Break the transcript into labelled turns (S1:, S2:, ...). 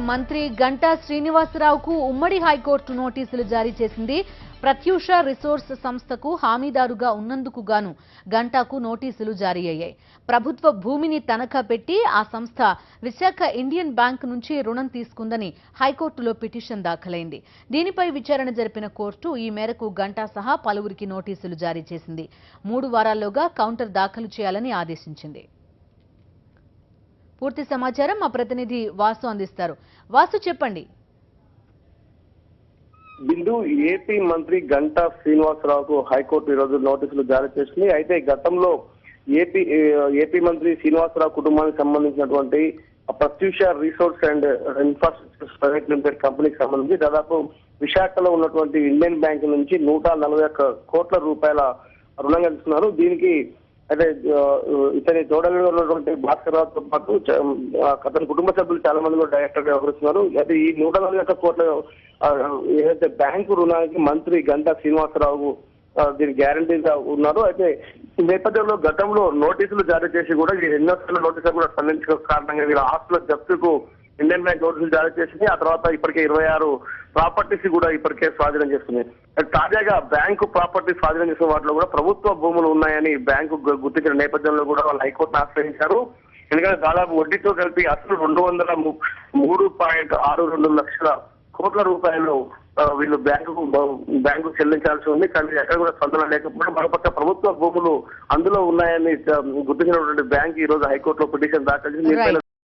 S1: మంత్రి గంటా శ్రీనివాసరావుకు ఉమ్మడి హైకోర్టు నోటీసులు జారీ చేసింది. ప్రత్యూష రిసోర్స్ సంస్థకు హామీదారుగా ఉన్నందుకు గాను గంటాకు నోటీసులు జారీ అయ్యాయి. ప్రభుత్వ భూమిని తనఖా పెట్టి ఆ సంస్థ విశాఖ ఇండియన్ బ్యాంక్ నుంచి రుణం తీసుకుందని హైకోర్టులో పిటిషన్ దాఖలైంది. దీనిపై విచారణ జరిపిన కోర్టు ఈ మేరకు గంటా సహా పలువురికి నోటీసులు జారీ చేసింది. 3 వారాల్లోగా కౌంటర్ దాఖలు చేయాలని ఆదేశించింది. పూర్తి సమాచారం మా ప్రతినిధి వాసు అందిస్తారు. వాసు, చెప్పండి.
S2: బిందు, ఏపీ మంత్రి గంటా శ్రీనివాసరావుకు హైకోర్టు ఈ రోజు నోటీసులు జారీ చేసింది. అయితే గతంలో ఏపీ మంత్రి శ్రీనివాసరావు కుటుంబానికి సంబంధించినటువంటి Pratyusha resource and infrastructure private limited కంపెనీకి సంబంధించి దాదాపు విశాఖలో ఉన్నటువంటి ఇండియన్ బ్యాంక్ నుంచి 141 కోట్ల రూపాయల రుణంగా ఇస్తున్నారు. దీనికి అయితే ఇతని తోడలుగా ఉన్నటువంటి భాస్కర్ రావుతో పాటు అతని కుటుంబ సభ్యులు చాలా మంది కూడా డైరెక్టర్ గా వ్యవహరిస్తున్నారు. అయితే ఈ 141 కోట్ల ఏదైతే బ్యాంకు రుణానికి మంత్రి గంటా శ్రీనివాసరావు దీని గ్యారంటీగా ఉన్నారు. అయితే ఈ నేపథ్యంలో గతంలో నోటీసులు జారీ చేసి కూడా ఎన్నోసార్లు నోటీసులు కూడా స్పందించడం కారణంగా వీళ్ళ ఆస్తుల జప్తుకు ఇండియన్ బ్యాంక్ నోటీసులు జారీ చేసింది. ఆ తర్వాత ఇప్పటికే 26 ప్రాపర్టీస్ కూడా ఇప్పటికే స్వాధీనం చేస్తుంది. తాజాగా బ్యాంకు ప్రాపర్టీ స్వాధీనం చేసిన వాటిలో కూడా ప్రభుత్వ భూములు ఉన్నాయని బ్యాంకు గుర్తించిన నేపథ్యంలో కూడా వాళ్ళు హైకోర్టును ఆశ్రయించారు. ఎందుకంటే దాదాపు వడ్డీతో కలిపి అసలు 203.62 లక్షల కోట్ల రూపాయలు వీళ్ళు బ్యాంకు చెల్లించాల్సి ఉంది. కానీ ఎక్కడ కూడా స్పందన లేకపోవడం, మరోపక్క ప్రభుత్వ భూములు అందులో ఉన్నాయని గుర్తించినటువంటి బ్యాంక్ ఈ రోజు హైకోర్టులో పిటిషన్ దాఖలు చేసింది.